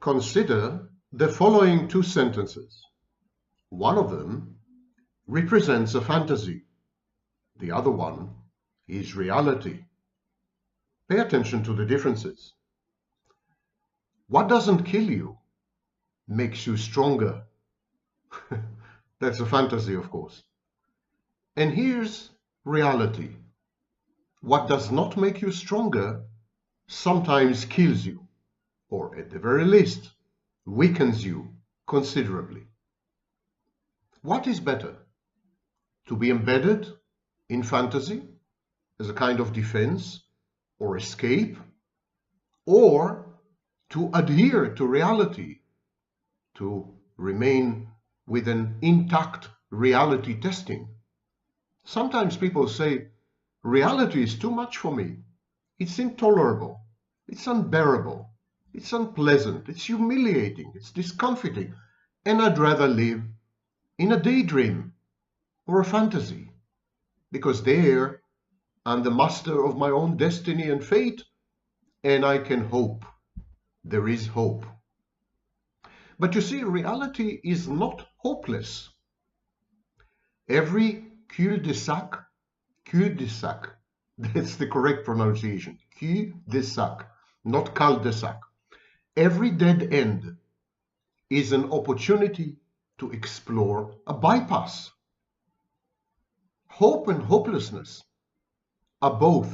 Consider the following two sentences. One of them represents a fantasy. The other one is reality. Pay attention to the differences. What doesn't kill you makes you stronger. That's a fantasy, of course. And here's reality. What does not make you stronger sometimes kills you, or at the very least, weakens you considerably. What is better? To be embedded in fantasy as a kind of defense or escape, or to adhere to reality, to remain with an intact reality testing? Sometimes people say, reality is too much for me. It's intolerable. It's unbearable. It's unpleasant. It's humiliating. It's discomforting. And I'd rather live in a daydream or a fantasy, because there I'm the master of my own destiny and fate, and I can hope. There is hope. But you see, reality is not hopeless. Every cul-de-sac, that's the correct pronunciation, cul-de-sac, not cul-de-sac. Every dead end is an opportunity to explore a bypass. Hope and hopelessness are both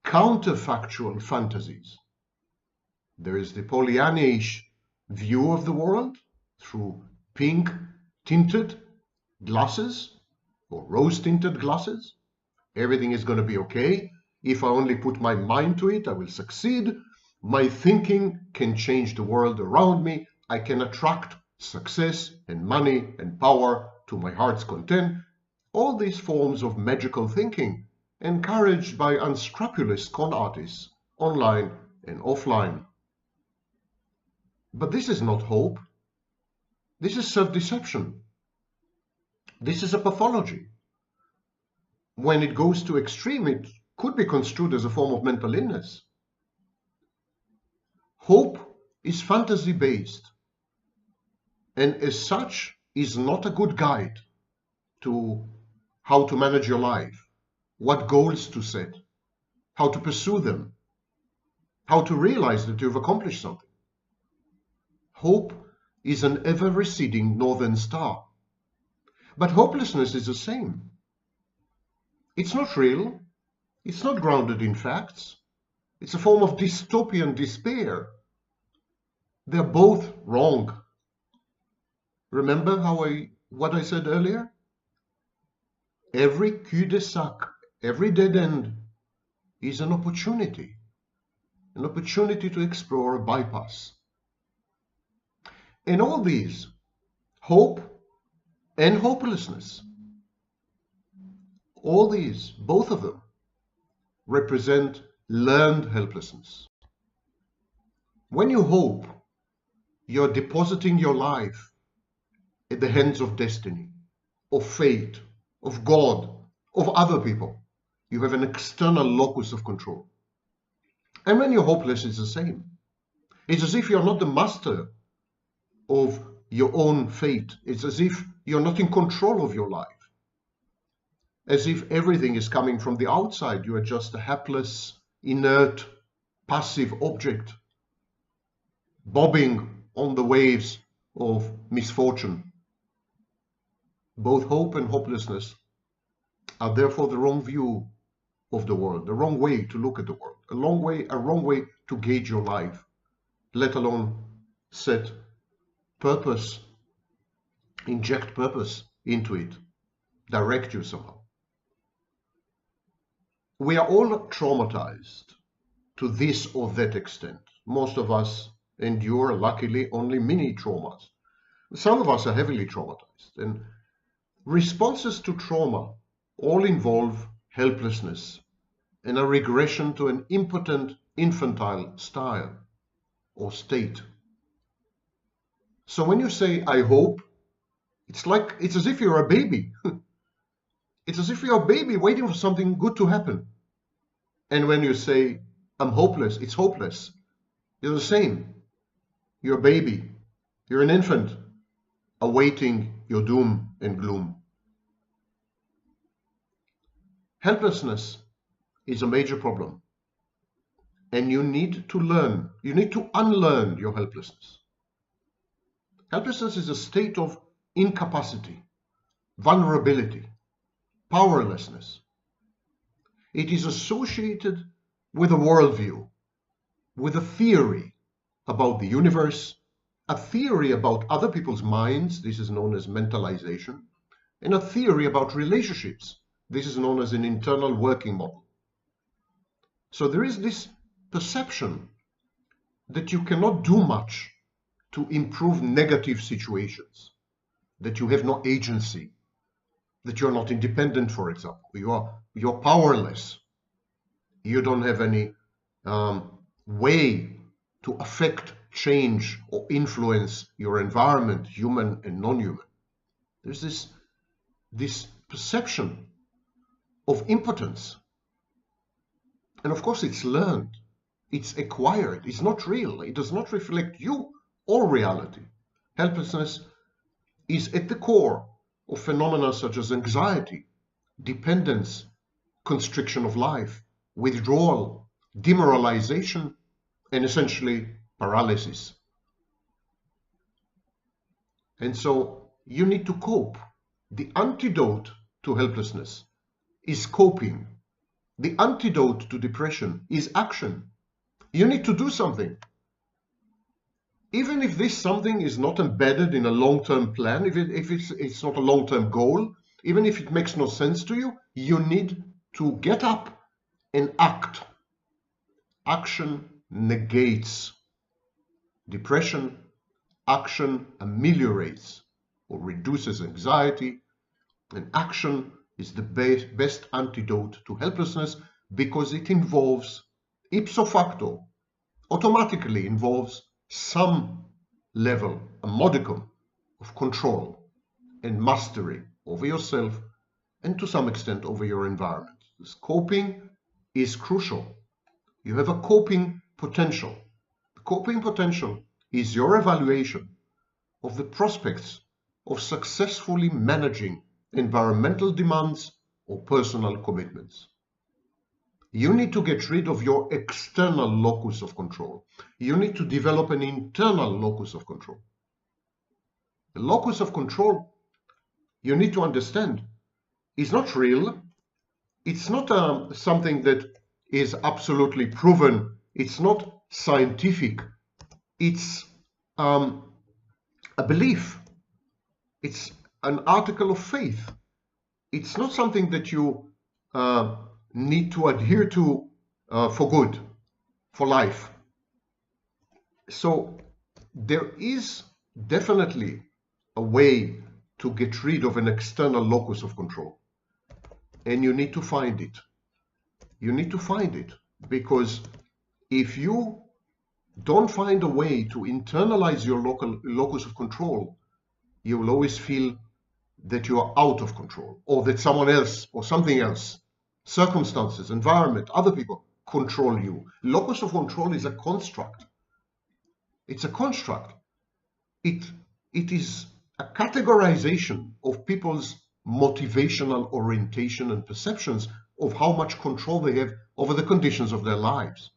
counterfactual fantasies. There is the Pollyannaish view of the world through pink-tinted glasses or rose-tinted glasses. Everything is going to be okay. If I only put my mind to it, I will succeed. My thinking can change the world around me. I can attract success and money and power to my heart's content. All these forms of magical thinking encouraged by unscrupulous con artists, online and offline. But this is not hope. This is self-deception. This is a pathology. When it goes to extreme, it could be construed as a form of mental illness. Hope is fantasy-based, and as such is not a good guide to how to manage your life, what goals to set, how to pursue them, how to realize that you've accomplished something. Hope is an ever-receding northern star. But hopelessness is the same. It's not real. It's not grounded in facts. It's a form of dystopian despair. They're both wrong. Remember what I said earlier? Every cul-de-sac, every dead end is an opportunity to explore a bypass. And all these, hope and hopelessness, all these, both of them, represent learned helplessness. When you hope, you're depositing your life at the hands of destiny, of fate, of God, of other people. You have an external locus of control. And when you're hopeless, it's the same. It's as if you're not the master of your own fate. It's as if you're not in control of your life. As if everything is coming from the outside. You are just a hapless, inert, passive object, bobbing on the waves of misfortune. Both hope and hopelessness are therefore the wrong view of the world, the wrong way to look at the world, a wrong way to gauge your life, let alone set purpose, inject purpose into it, direct you somehow. We are all traumatized to this or that extent. Most of us endure, luckily, only mini traumas. Some of us are heavily traumatized, and responses to trauma all involve helplessness and a regression to an impotent infantile style or state. So when you say, I hope, it's as if you're a baby. It's as if you're a baby waiting for something good to happen. And when you say, I'm hopeless, it's hopeless. You're the same. You're a baby. You're an infant awaiting your doom and gloom. Helplessness is a major problem. And you need to unlearn your helplessness. Helplessness is a state of incapacity, vulnerability, powerlessness. It is associated with a worldview, with a theory about the universe, a theory about other people's minds, this is known as mentalization, and a theory about relationships, this is known as an internal working model. So there is this perception that you cannot do much to improve negative situations, that you have no agency, that you're not independent, for example. You're powerless. You don't have any way to affect change or influence your environment, human and non-human. There's this perception of impotence. And of course it's learned, it's acquired, it's not real, it does not reflect you or reality. Helplessness is at the core of phenomena such as anxiety, dependence, constriction of life, withdrawal, demoralization, and essentially paralysis. And so you need to cope. The antidote to helplessness is coping. The antidote to depression is action. You need to do something. Even if this something is not embedded in a long-term plan, if it's not a long-term goal, even if it makes no sense to you, you need to get up and act. Action negates depression. Action ameliorates or reduces anxiety. And action is the best antidote to helplessness because it involves, ipso facto, automatically involves some level, a modicum of control and mastery over yourself and to some extent over your environment. This coping is crucial. You have a coping potential. The coping potential is your evaluation of the prospects of successfully managing environmental demands or personal commitments. You need to get rid of your external locus of control. You need to develop an internal locus of control. The locus of control, you need to understand, is not real. It's not something that is absolutely proven. It's not scientific. It's a belief. It's an article of faith. It's not something that you need to adhere to for good, for life. So there is definitely a way to get rid of an external locus of control. And you need to find it. You need to find it because if you don't find a way to internalize your locus of control, you will always feel that you are out of control or that someone else or something else, circumstances, environment, other people control you. Locus of control is a construct. It's a construct. It is a categorization of people's motivational orientation and perceptions of how much control they have over the conditions of their lives.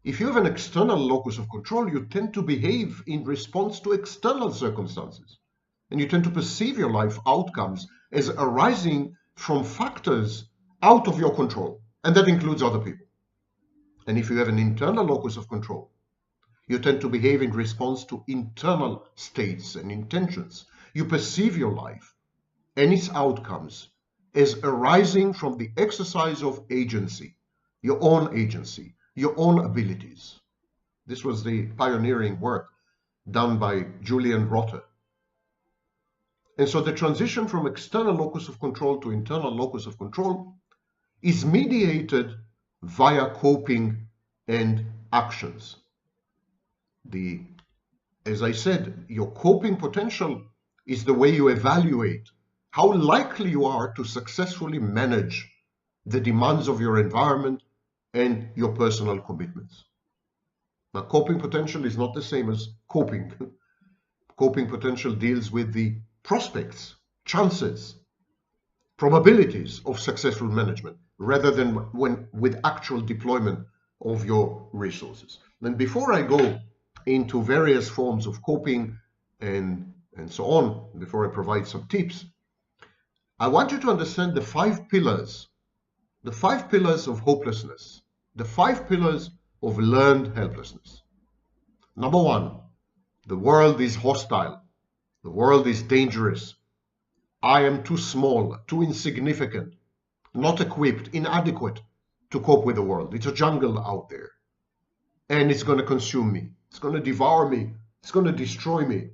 If you have an external locus of control, you tend to behave in response to external circumstances. And you tend to perceive your life outcomes as arising from factors out of your control. And that includes other people. And if you have an internal locus of control, you tend to behave in response to internal states and intentions. You perceive your life and its outcomes as arising from the exercise of agency, your own abilities. This was the pioneering work done by Julian Rotter. And so the transition from external locus of control to internal locus of control is mediated via coping and actions. As I said, your coping potential is the way you evaluate how likely you are to successfully manage the demands of your environment and your personal commitments. Now, coping potential is not the same as coping. Coping potential deals with the prospects, chances, probabilities of successful management, rather than with actual deployment of your resources. Then before I go into various forms of coping and so on, before I provide some tips, I want you to understand the 5 pillars, the 5 pillars of hopelessness, the 5 pillars of learned helplessness. Number 1, the world is hostile. The world is dangerous. I am too small, too insignificant, not equipped, inadequate to cope with the world. It's a jungle out there. And it's going to consume me. It's going to devour me. It's going to destroy me.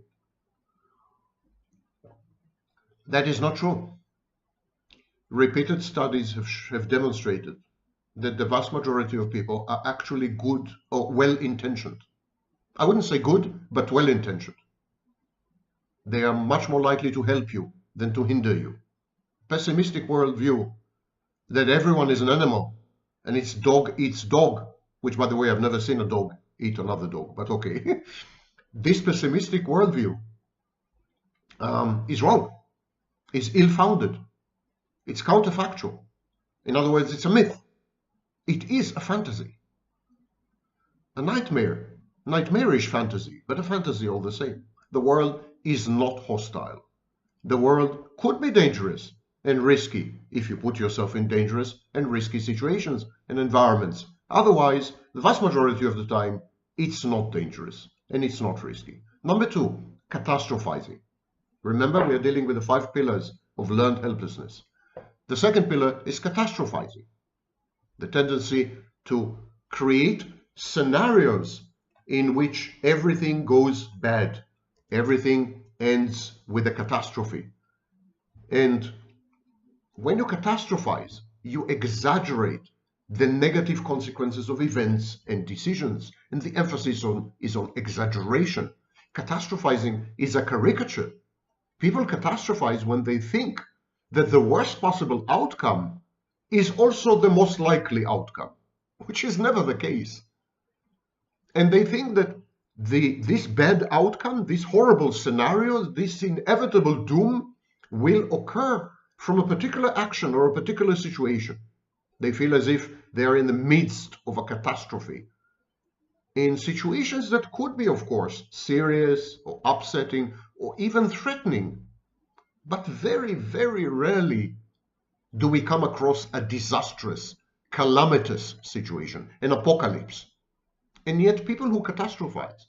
That is not true. Repeated studies have demonstrated that the vast majority of people are actually good or well-intentioned. I wouldn't say good, but well-intentioned. They are much more likely to help you than to hinder you. Pessimistic worldview that everyone is an animal and it's dog eats dog, which, by the way, I've never seen a dog eat another dog, but okay. This pessimistic worldview is wrong, is ill-founded, it's counterfactual. In other words, it's a myth. It is a fantasy, a nightmarish fantasy, but a fantasy all the same. The world is not hostile. The world could be dangerous and risky if you put yourself in dangerous and risky situations and environments. Otherwise, the vast majority of the time, it's not dangerous and it's not risky. Number 2, catastrophizing. Remember, we are dealing with the 5 pillars of learned helplessness. The second pillar is catastrophizing, the tendency to create scenarios in which everything goes bad, everything ends with a catastrophe. And when you catastrophize, you exaggerate the negative consequences of events and decisions, and the emphasis is on exaggeration. Catastrophizing is a caricature. People catastrophize when they think that the worst possible outcome is also the most likely outcome, which is never the case. And they think that this bad outcome, this horrible scenario, this inevitable doom will occur from a particular action or a particular situation. They feel as if they are in the midst of a catastrophe, in situations that could be, of course, serious or upsetting or even threatening. But very, very rarely do we come across a disastrous, calamitous situation, an apocalypse. And yet people who catastrophize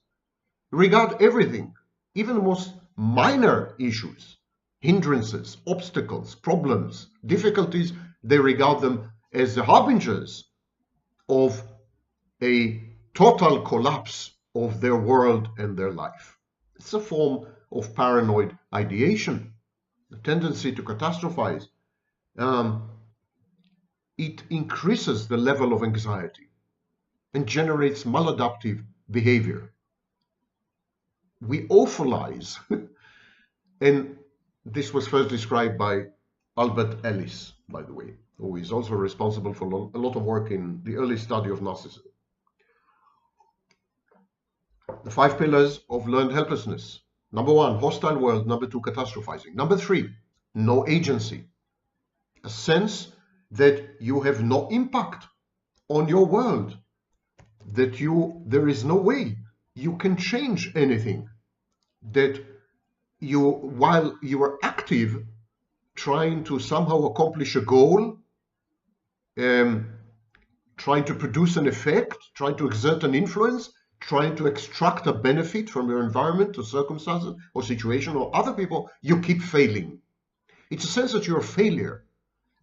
regard everything, even the most minor issues, hindrances, obstacles, problems, difficulties, they regard them as the harbingers of a total collapse of their world and their life. It's a form of paranoid ideation, the tendency to catastrophize. It increases the level of anxiety and generates maladaptive behavior. We awfulize, and this was first described by Albert Ellis, by the way, who is also responsible for a lot of work in the early study of narcissism. The 5 pillars of learned helplessness. Number 1, hostile world. Number 2, catastrophizing. Number 3, no agency. A sense that you have no impact on your world, that there is no way you can change anything, that while you are active trying to somehow accomplish a goal, trying to produce an effect, trying to exert an influence, trying to extract a benefit from your environment or circumstances or situation or other people, you keep failing. It's a sense that you're a failure,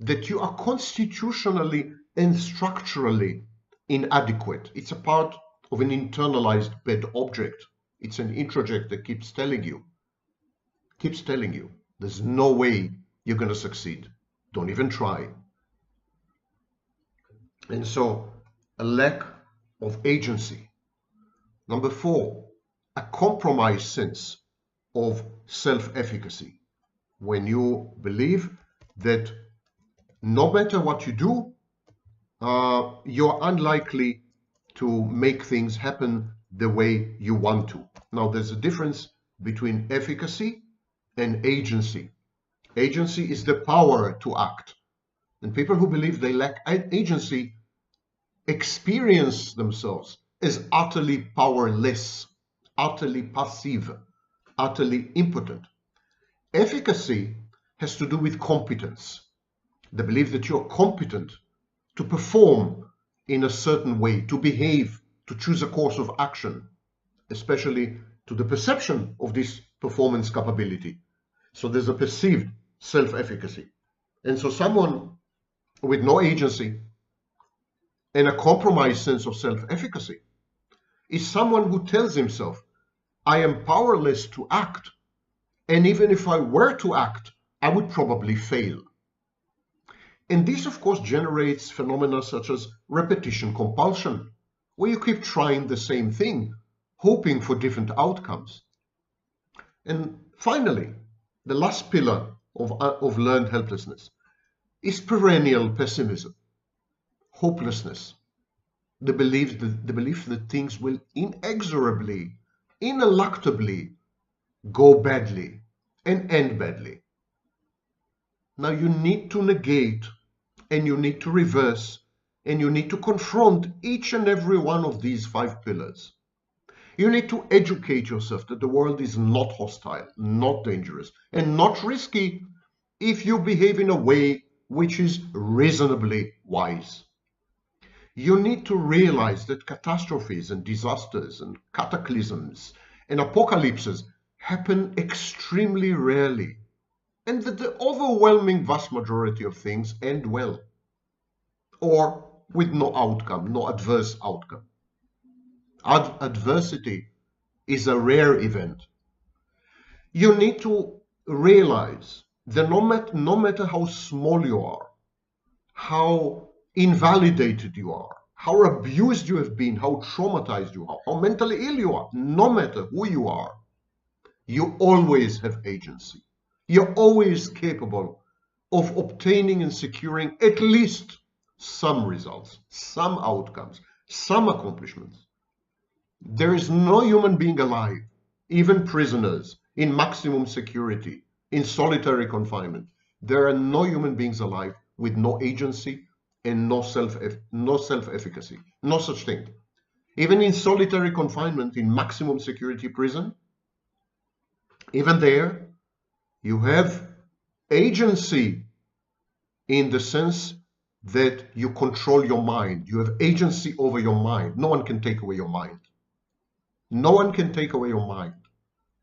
that you are constitutionally and structurally inadequate. It's a part of an internalized bad object. It's an introject that keeps telling you, there's no way you're going to succeed. Don't even try. And so, a lack of agency. Number 4, a compromised sense of self-efficacy. When you believe that no matter what you do, you're unlikely to make things happen the way you want to. Now, there's a difference between efficacy and agency. Agency is the power to act. And people who believe they lack agency experience themselves as utterly powerless, utterly passive, utterly impotent. Efficacy has to do with competence, the belief that you're competent to perform in a certain way, to behave, to choose a course of action, especially to the perception of this performance capability. So there's a perceived self-efficacy. And so someone with no agency and a compromised sense of self-efficacy is someone who tells himself, I am powerless to act, and even if I were to act, I would probably fail. And this, of course, generates phenomena such as repetition compulsion, where you keep trying the same thing, hoping for different outcomes. And finally, the last pillar of learned helplessness is perennial pessimism, hopelessness, the belief that things will inexorably, ineluctably go badly and end badly. Now you need to negate, and you need to reverse, and you need to confront each and every one of these 5 pillars. You need to educate yourself that the world is not hostile, not dangerous, and not risky if you behave in a way which is reasonably wise. You need to realize that catastrophes and disasters and cataclysms and apocalypses happen extremely rarely, and that the overwhelming vast majority of things end well, or with no outcome, no adverse outcome. Adversity is a rare event. You need to realize that no matter how small you are, how invalidated you are, how abused you have been, how traumatized you are, how mentally ill you are, no matter who you are, you always have agency. You're always capable of obtaining and securing at least some results, some outcomes, some accomplishments. There is no human being alive, even prisoners in maximum security, in solitary confinement. There are no human beings alive with no agency and no self-efficacy, no such thing. Even in solitary confinement in maximum security prison, even there, you have agency in the sense that you control your mind. You have agency over your mind. No one can take away your mind. No one can take away your mind.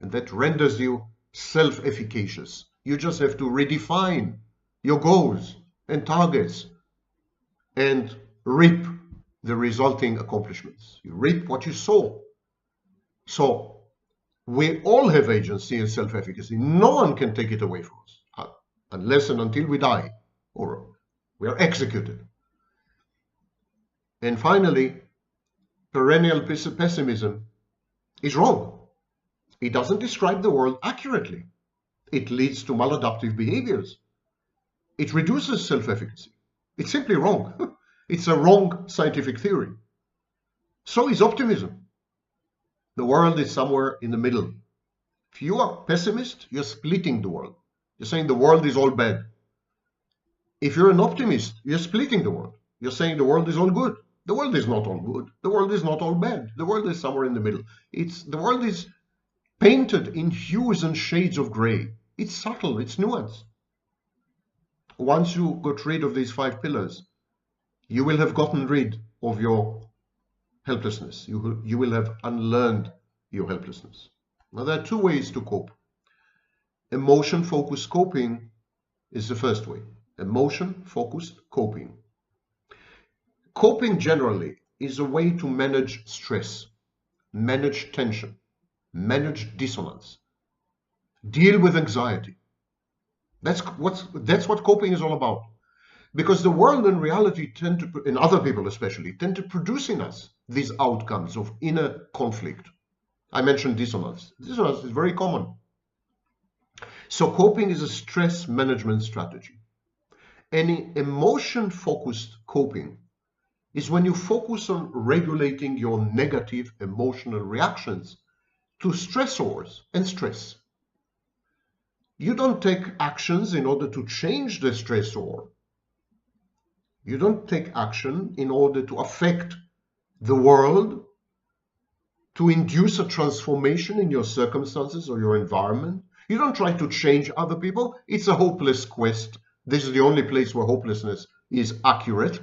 And that renders you self-efficacious. You just have to redefine your goals and targets and reap the resulting accomplishments. You reap what you sow. So we all have agency and self-efficacy. No one can take it away from us unless and until we die or we are executed. And finally, perennial pessimism is wrong. It doesn't describe the world accurately. It leads to maladaptive behaviors. It reduces self-efficacy. It's simply wrong. It's a wrong scientific theory. So is optimism. The world is somewhere in the middle. If you are pessimist, you're splitting the world. You're saying the world is all bad. If you're an optimist, you're splitting the world. You're saying the world is all good. The world is not all good. The world is not all bad. The world is somewhere in the middle. The world is painted in hues and shades of gray. It's subtle, it's nuanced. Once you got rid of these 5 pillars, you will have gotten rid of your helplessness. You will have unlearned your helplessness. Now, there are 2 ways to cope. Emotion-focused coping is the first way. Emotion-focused coping. Coping generally is a way to manage stress, manage tension, manage dissonance, deal with anxiety. That's what coping is all about. Because the world and reality tend to, and other people especially, tend to produce in us these outcomes of inner conflict. I mentioned dissonance. Dissonance is very common. So coping is a stress management strategy. Any emotion-focused coping is when you focus on regulating your negative emotional reactions to stressors and stress. You don't take actions in order to change the stressor. You don't take action in order to affect the world, to induce a transformation in your circumstances or your environment. You don't try to change other people. It's a hopeless quest. This is the only place where hopelessness is accurate.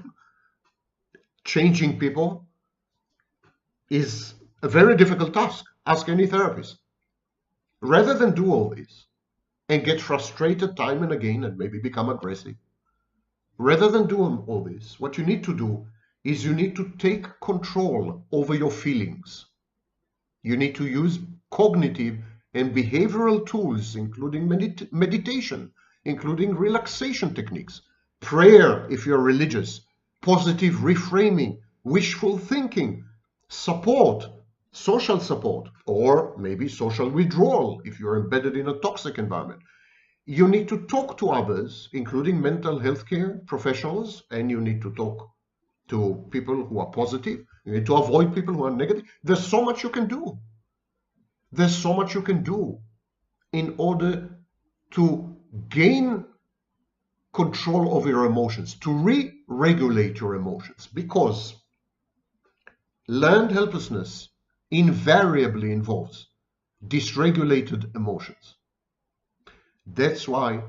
Changing people is a very difficult task. Ask any therapist. Rather than do all this and get frustrated time and again and maybe become aggressive, rather than do all this, what you need to do is you need to take control over your feelings. You need to use cognitive and behavioral tools, including meditation, including relaxation techniques, prayer if you're religious, positive reframing, wishful thinking, support, social support, or maybe social withdrawal if you're embedded in a toxic environment. You need to talk to others, including mental health care professionals, and you need to talk to people who are positive. You need to avoid people who are negative. There's so much you can do. There's so much you can do in order to gain control over your emotions, to re-regulate your emotions, because learned helplessness invariably involves dysregulated emotions. That's why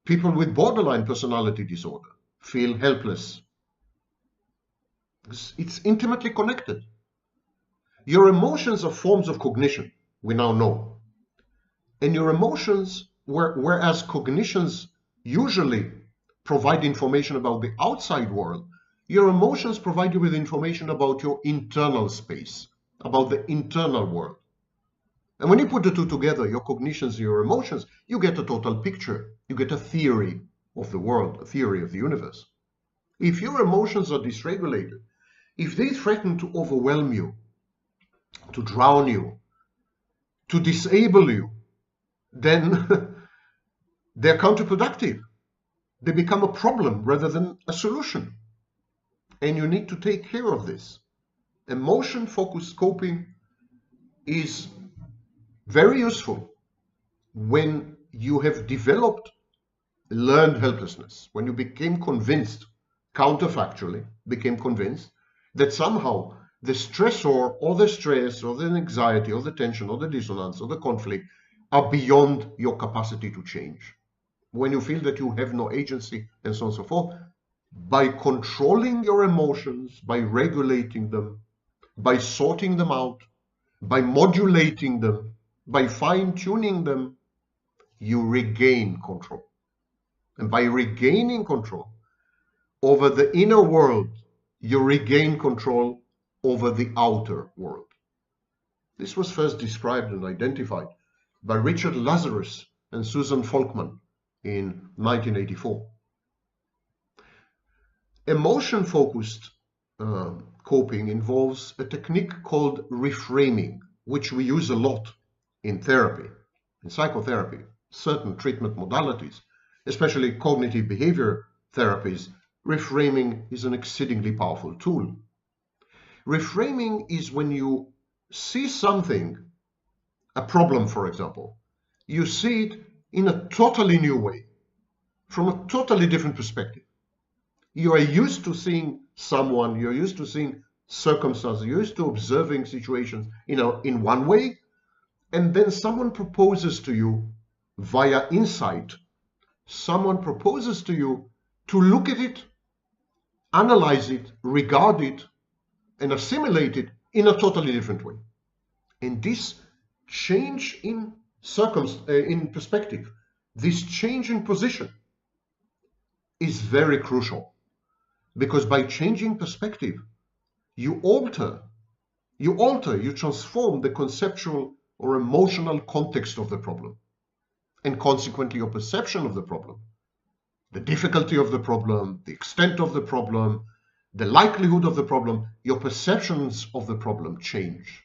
people with borderline personality disorder feel helpless. It's intimately connected. Your emotions are forms of cognition, we now know. And your emotions, whereas cognitions usually provide information about the outside world, your emotions provide you with information about your internal space, about the internal world. And when you put the two together, your cognitions and your emotions, you get a total picture. You get a theory of the world, a theory of the universe. If your emotions are dysregulated, if they threaten to overwhelm you, to drown you, to disable you, then they're counterproductive. They become a problem rather than a solution. And you need to take care of this. Emotion-focused coping is very useful when you have developed learned helplessness, when you became convinced, counterfactually, became convinced that somehow the stressor or the stress or the anxiety or the tension or the dissonance or the conflict are beyond your capacity to change. When you feel that you have no agency and so on and so forth, by controlling your emotions, by regulating them, by sorting them out, by modulating them, by fine-tuning them, you regain control. And by regaining control over the inner world, you regain control over the outer world. This was first described and identified by Richard Lazarus and Susan Folkman in 1984. Emotion-focused coping involves a technique called reframing, which we use a lot in therapy, in psychotherapy, certain treatment modalities, especially cognitive behavior therapies. Reframing is an exceedingly powerful tool. Reframing is when you see something, a problem, for example, you see it in a totally new way, from a totally different perspective. You are used to seeing someone, you're used to seeing circumstances, you're used to observing situations, in one way, and then someone proposes to you via insight. Someone proposes to you to look at it, analyze it, regard it, and assimilate it in a totally different way. And this change in perspective, this change in position is very crucial, because by changing perspective, you transform the conceptual or emotional context of the problem, and consequently your perception of the problem, the difficulty of the problem, the extent of the problem, the likelihood of the problem. Your perceptions of the problem change.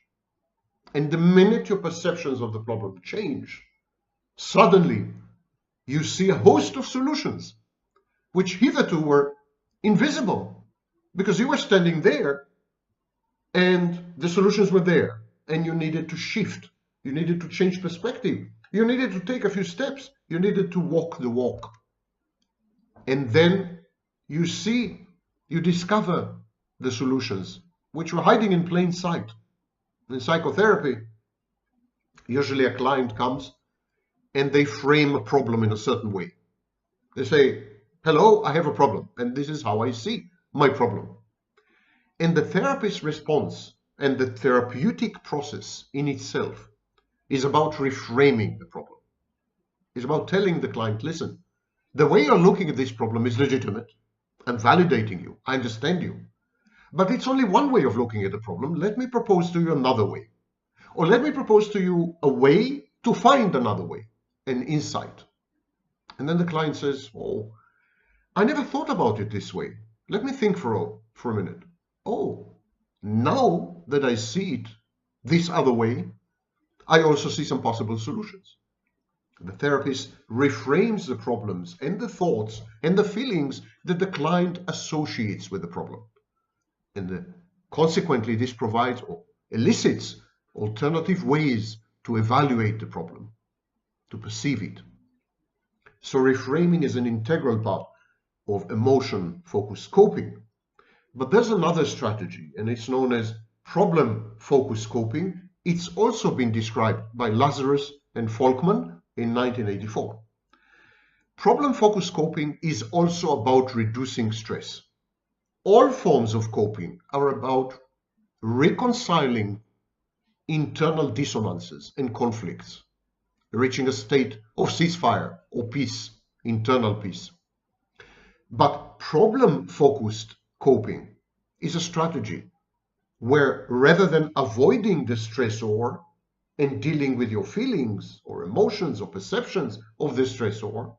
And the minute your perceptions of the problem change, suddenly you see a host of solutions which hitherto were invisible, because you were standing there and the solutions were there, and you needed to shift. You needed to change perspective. You needed to take a few steps. You needed to walk the walk. And then you discover the solutions which were hiding in plain sight. In psychotherapy, usually a client comes and they frame a problem in a certain way. They say, hello, I have a problem, and this is how I see my problem. And the therapist's response and the therapeutic process in itself is about reframing the problem. It's about telling the client, listen, the way you're looking at this problem is legitimate. I'm validating you. I understand you. But it's only one way of looking at the problem. Let me propose to you another way. Or let me propose to you a way to find another way, an insight. And then the client says, oh, I never thought about it this way. Let me think for a minute. Oh, now that I see it this other way, I also see some possible solutions. The therapist reframes the problems and the thoughts and the feelings that the client associates with the problem. And consequently, this provides or elicits alternative ways to evaluate the problem, to perceive it. So reframing is an integral part of emotion-focused coping. But there's another strategy, and it's known as problem-focused coping. It's also been described by Lazarus and Folkman in 1984. Problem-focused coping is also about reducing stress. All forms of coping are about reconciling internal dissonances and conflicts, reaching a state of ceasefire or peace, internal peace. But problem-focused coping is a strategy where, rather than avoiding the stressor and dealing with your feelings or emotions or perceptions of the stressor,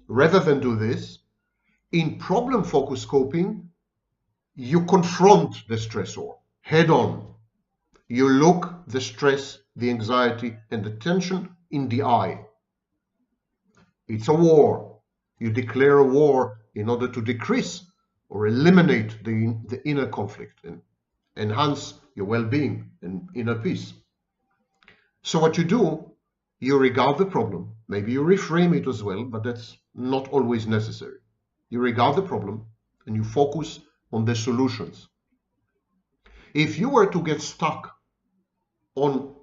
rather than do this, in problem-focused coping, you confront the stressor head on. You look the stress, the anxiety, and the tension in the eye. It's a war. You declare a war in order to decrease or eliminate the inner conflict and enhance your well-being and inner peace. So what you do, you regard the problem. Maybe you reframe it as well, but that's not always necessary. You regard the problem and you focus on the solutions. If you were to get stuck on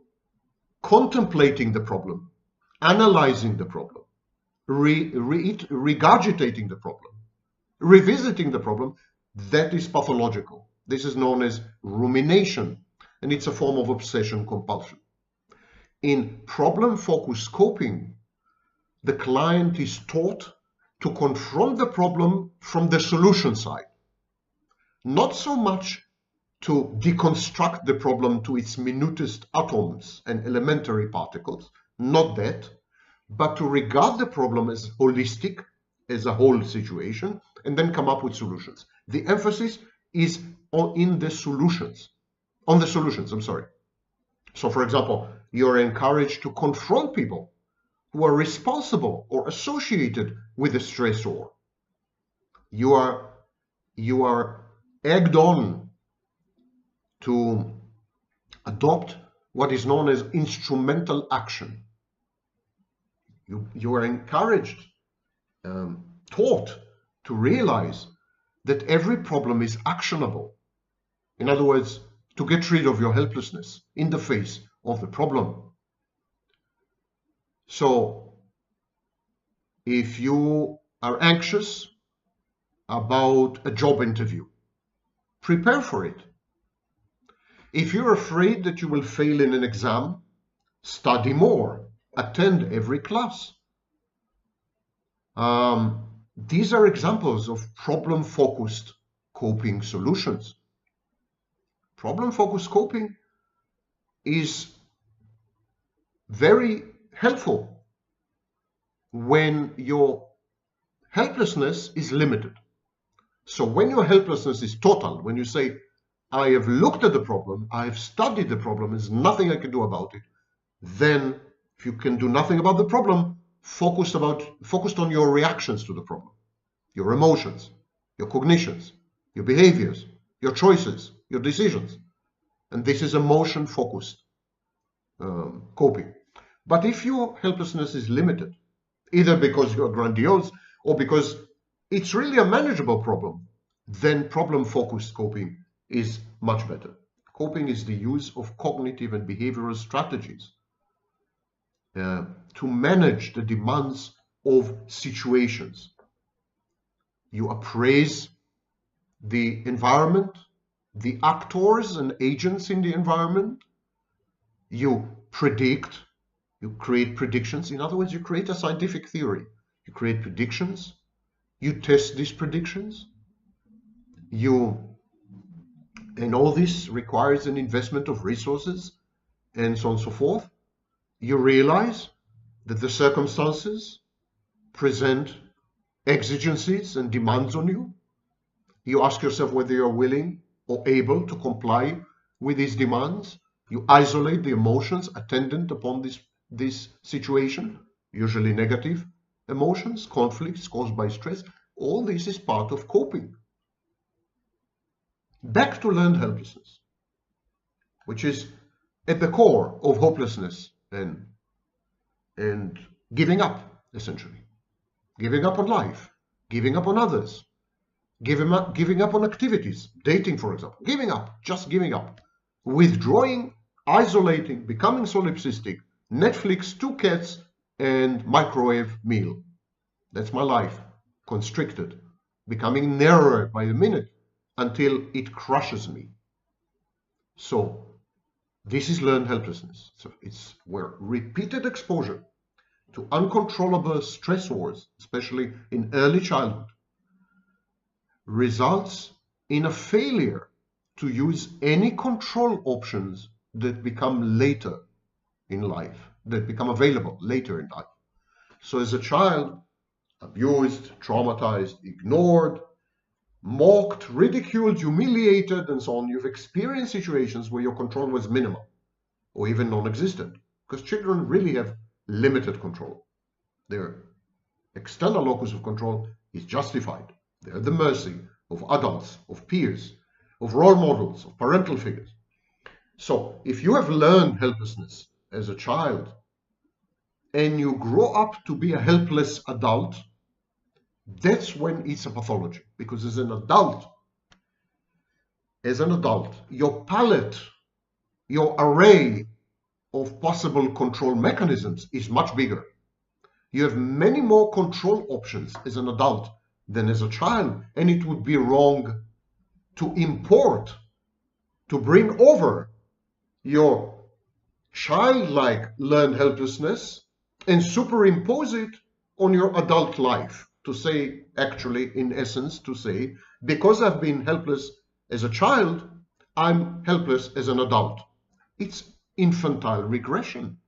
contemplating the problem, analyzing the problem, regurgitating the problem, revisiting the problem, that is pathological. This is known as rumination, and it's a form of obsession compulsion. In problem-focused coping, the client is taught to confront the problem from the solution side, not so much to deconstruct the problem to its minutest atoms and elementary particles, not that, but to regard the problem as holistic, as a whole situation, and then come up with solutions. The emphasis is on the solutions. So for example, you're encouraged to confront people who are responsible or associated with the stressor. You are egged on to adopt what is known as instrumental action. You are encouraged, taught to realize that every problem is actionable. In other words, to get rid of your helplessness in the face of the problem. So, if you are anxious about a job interview, prepare for it. If you're afraid that you will fail in an exam, study more, attend every class. These are examples of problem-focused coping solutions. Problem-focused coping is very helpful when your helplessness is limited. So when your helplessness is total, when you say, I have looked at the problem, I have studied the problem, there's nothing I can do about it, then if you can do nothing about the problem, focused on your reactions to the problem, your emotions, your cognitions, your behaviors, your choices, your decisions. And this is emotion-focused coping. But if your helplessness is limited, either because you're grandiose or because it's really a manageable problem, then problem-focused coping is much better. Coping is the use of cognitive and behavioral strategies to manage the demands of situations. You appraise the environment, the actors and agents in the environment. You predict, you create predictions. In other words, you create a scientific theory. You create predictions, you test these predictions, and all this requires an investment of resources and so on and so forth. You realize that the circumstances present exigencies and demands on you. You ask yourself whether you're willing or able to comply with these demands. You isolate the emotions attendant upon this situation, usually negative emotions, conflicts caused by stress. All this is part of coping. Back to learned helplessness, which is at the core of hopelessness and giving up, essentially. Giving up on life, giving up on others, giving up on activities, dating, for example. Giving up, just giving up. Withdrawing, isolating, becoming solipsistic, Netflix, 2 cats, and microwave meal. That's my life. Constricted, becoming narrower by the minute until it crushes me. So this is learned helplessness. So it's where repeated exposure to uncontrollable stressors, especially in early childhood, results in a failure to use any control options that become later in life, that become available later in life. So as a child, abused, traumatized, ignored, mocked, ridiculed, humiliated, and so on, you've experienced situations where your control was minimal or even non-existent, because children really have limited control. Their external locus of control is justified. They're at the mercy of adults, of peers, of role models, of parental figures. So if you have learned helplessness as a child and you grow up to be a helpless adult, that's when it's a pathology. Because as an adult, your palette, your array of possible control mechanisms is much bigger. You have many more control options as an adult than as a child, and it would be wrong to import, to bring over your childlike learned helplessness and superimpose it on your adult life, to say, actually, in essence, to say, because I've been helpless as a child, I'm helpless as an adult. It's infantile regression.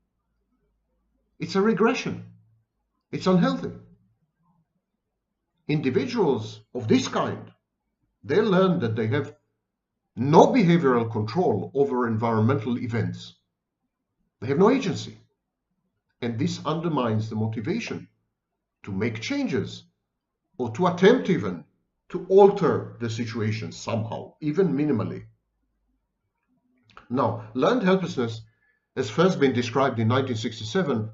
It's a regression. It's unhealthy. Individuals of this kind, they learn that they have no behavioral control over environmental events. They have no agency. And this undermines the motivation to make changes or to attempt even to alter the situation somehow, even minimally. Now, learned helplessness has first been described in 1967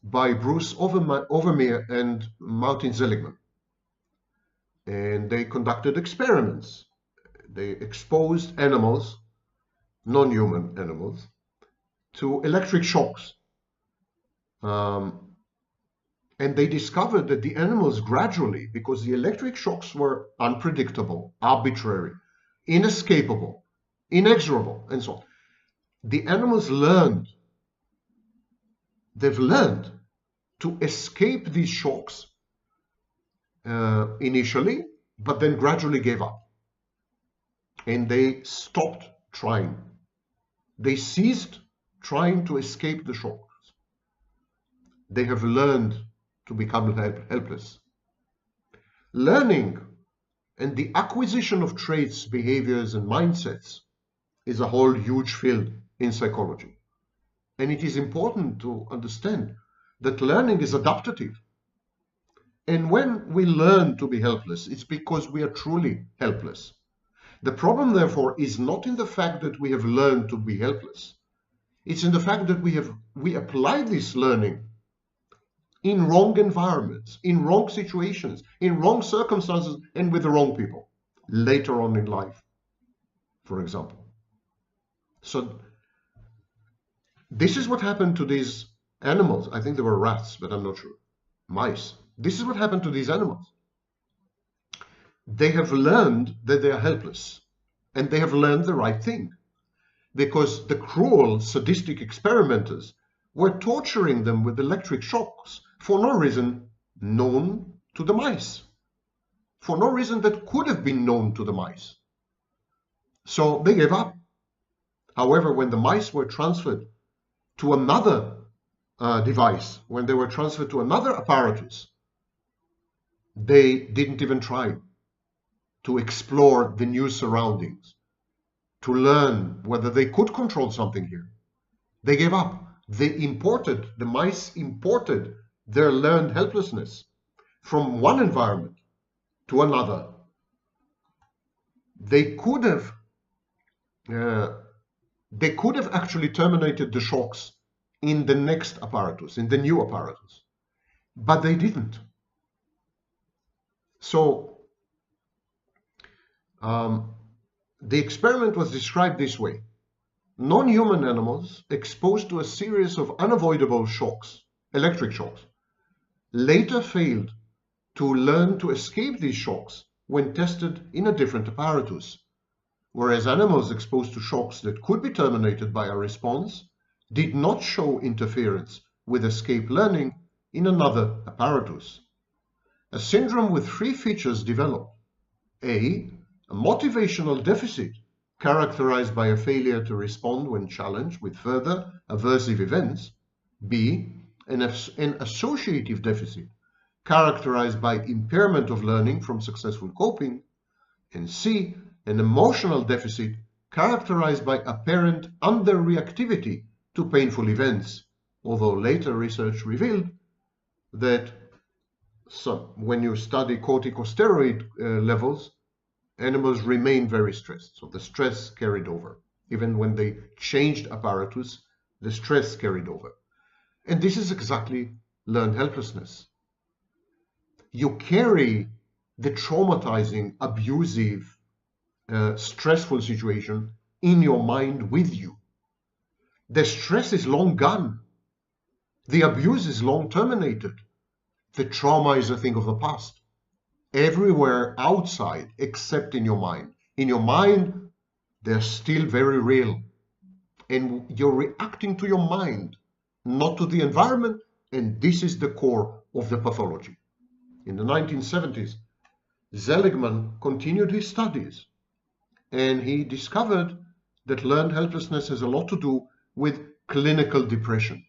by Bruce Overmyer and Martin Seligman. And they conducted experiments. They exposed animals, non-human animals, to electric shocks. And they discovered that the animals gradually, because the electric shocks were unpredictable, arbitrary, inescapable, inexorable, and so on, the animals they've learned to escape these shocks initially, but then gradually gave up. And they stopped trying. They ceased trying to escape the shocks. They have learned to become helpless. Learning and the acquisition of traits, behaviors, and mindsets is a whole huge field in psychology. And it is important to understand that learning is adaptative. And when we learn to be helpless, it's because we are truly helpless. The problem, therefore, is not in the fact that we have learned to be helpless. It's in the fact that we apply this learning in wrong environments, in wrong situations, in wrong circumstances, and with the wrong people later on in life, for example. So this is what happened to these animals. I think they were rats, but I'm not sure. Mice. This is what happened to these animals. They have learned that they are helpless, and they have learned the right thing, because the cruel, sadistic experimenters were torturing them with electric shocks for no reason known to the mice, for no reason that could have been known to the mice. So they gave up. However, when the mice were transferred to another device, when they were transferred to another apparatus, they didn't even try to explore the new surroundings, to learn whether they could control something here. They gave up. The mice imported their learned helplessness from one environment to another. They could have actually terminated the shocks in the next apparatus, in the new apparatus, but they didn't. So the experiment was described this way. Non-human animals exposed to a series of unavoidable shocks, electric shocks, later failed to learn to escape these shocks when tested in a different apparatus, whereas animals exposed to shocks that could be terminated by a response did not show interference with escape learning in another apparatus. A syndrome with three features developed. A motivational deficit characterized by a failure to respond when challenged with further aversive events. B, an associative deficit characterized by impairment of learning from successful coping. And C, an emotional deficit characterized by apparent underreactivity to painful events, although later research revealed that when you study corticosteroid levels, animals remain very stressed. So the stress carried over. Even when they changed apparatus, the stress carried over. And this is exactly learned helplessness. You carry the traumatizing, abusive, stressful situation in your mind with you. The stress is long gone. The abuse is long terminated. The trauma is a thing of the past. Everywhere outside except in your mind. In your mind, they're still very real. And you're reacting to your mind, not to the environment. And this is the core of the pathology. In the 1970s, Seligman continued his studies, and he discovered that learned helplessness has a lot to do with clinical depression.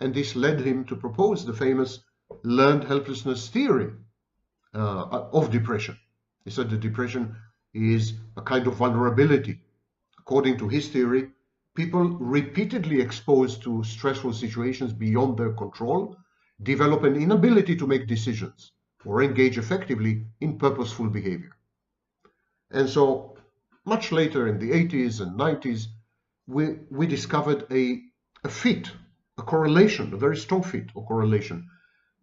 And this led him to propose the famous learned helplessness theory of depression. He said that depression is a kind of vulnerability. According to his theory, people repeatedly exposed to stressful situations beyond their control develop an inability to make decisions or engage effectively in purposeful behavior. And so much later in the 80s and 90s, we discovered a fit, a correlation, a very strong fit or correlation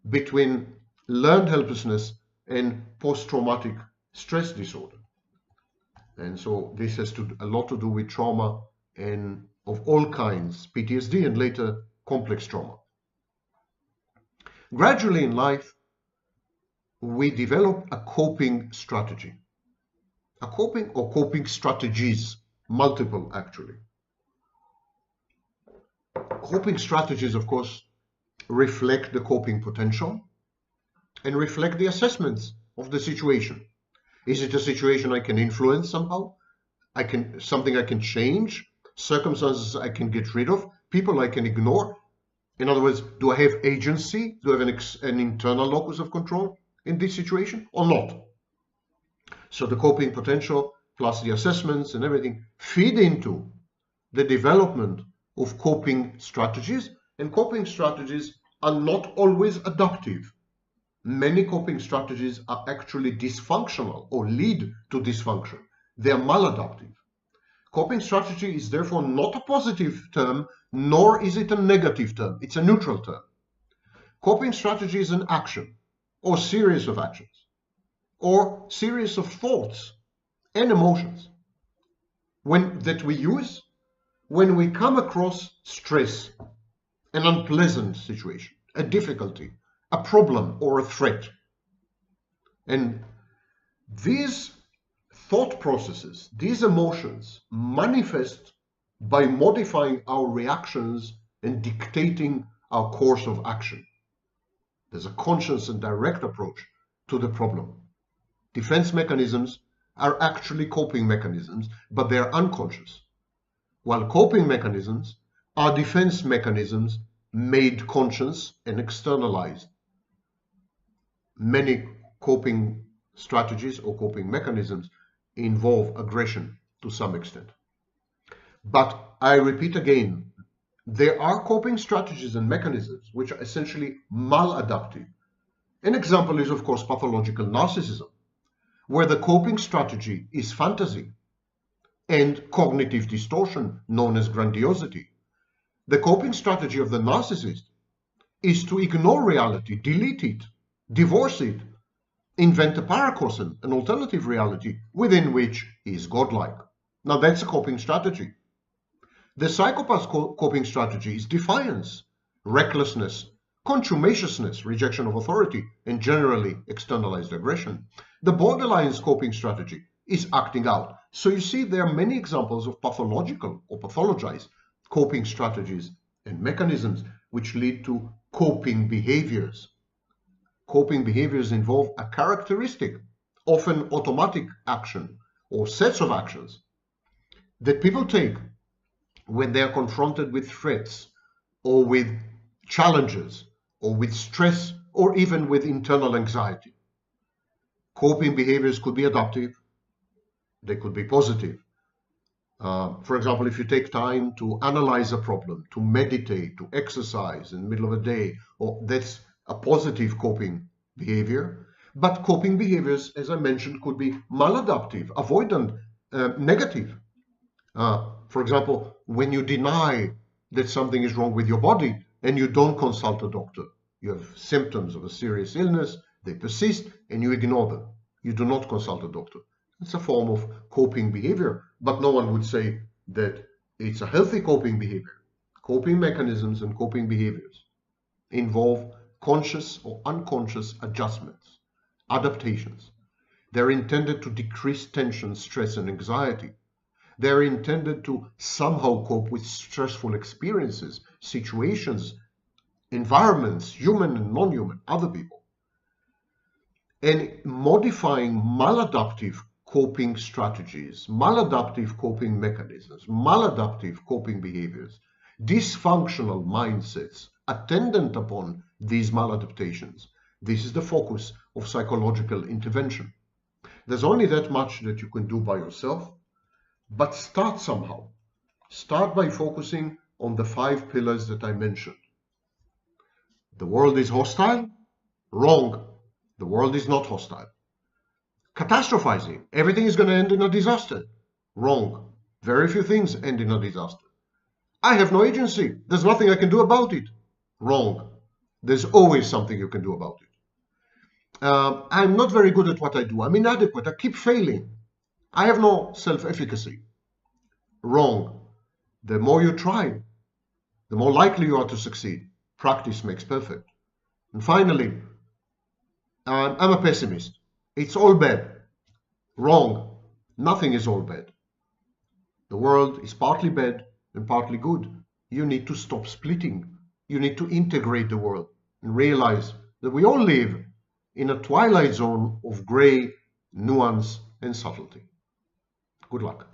between learned helplessness and post-traumatic stress disorder. And so this has a lot to do with trauma and of all kinds, PTSD and later complex trauma. Gradually in life, we develop a coping strategy. A coping or coping strategies, multiple actually. Coping strategies, of course, reflect the coping potential and reflect the assessments of the situation. Is it a situation I can influence somehow? Something I can change? Circumstances I can get rid of? People I can ignore? In other words, do I have agency? Do I have an internal locus of control in this situation or not? So the coping potential plus the assessments and everything feed into the development of coping strategies, and coping strategies are not always adaptive. Many coping strategies are actually dysfunctional or lead to dysfunction. They are maladaptive. Coping strategy is therefore not a positive term, nor is it a negative term. It's a neutral term. Coping strategy is an action, or series of actions, or series of thoughts and emotions that we use when we come across stress, an unpleasant situation, a difficulty, a problem, or a threat. And these thought processes, these emotions, manifest by modifying our reactions and dictating our course of action. There's a conscious and direct approach to the problem. Defense mechanisms are actually coping mechanisms, but they're unconscious, while coping mechanisms are defense mechanisms made conscious and externalized. Many coping strategies or coping mechanisms involve aggression to some extent. But I repeat again, there are coping strategies and mechanisms which are essentially maladaptive. An example is, of course, pathological narcissism, where the coping strategy is fantasy and cognitive distortion known as grandiosity. The coping strategy of the narcissist is to ignore reality, delete it, divorce it, invent a paracosm, an alternative reality within which he is godlike. Now that's a coping strategy. The psychopath's coping strategy is defiance, recklessness, contumaciousness, rejection of authority, and generally externalized aggression. The borderline's coping strategy is acting out. So you see, there are many examples of pathological or pathologized coping strategies and mechanisms which lead to coping behaviors. Coping behaviors involve a characteristic, often automatic action or sets of actions that people take when they are confronted with threats or with challenges or with stress or even with internal anxiety. Coping behaviors could be adaptive, they could be positive. For example, if you take time to analyze a problem, to meditate, to exercise in the middle of a day, that's a positive coping behavior. But coping behaviors, as I mentioned, could be maladaptive, avoidant, negative. For example, when you deny that something is wrong with your body and you don't consult a doctor, you have symptoms of a serious illness, they persist, and you ignore them. You do not consult a doctor. It's a form of coping behavior, but no one would say that it's a healthy coping behavior. Coping mechanisms and coping behaviors involve conscious or unconscious adjustments, adaptations. They're intended to decrease tension, stress, and anxiety. They're intended to somehow cope with stressful experiences, situations, environments, human and non-human, other people. And modifying maladaptive coping strategies, maladaptive coping mechanisms, maladaptive coping behaviors, dysfunctional mindsets attendant upon these maladaptations. This is the focus of psychological intervention. There's only that much that you can do by yourself, but start somehow. Start by focusing on the 5 pillars that I mentioned. The world is hostile? Wrong. The world is not hostile. Catastrophizing. Everything is going to end in a disaster. Wrong. Very few things end in a disaster. I have no agency. There's nothing I can do about it. Wrong. There's always something you can do about it. I'm not very good at what I do. I'm inadequate. I keep failing. I have no self-efficacy. Wrong. The more you try, the more likely you are to succeed. Practice makes perfect. And finally, I'm a pessimist. It's all bad. Wrong. Nothing is all bad. The world is partly bad and partly good. You need to stop splitting. You need to integrate the world and realize that we all live in a twilight zone of gray, nuance, and subtlety. Good luck.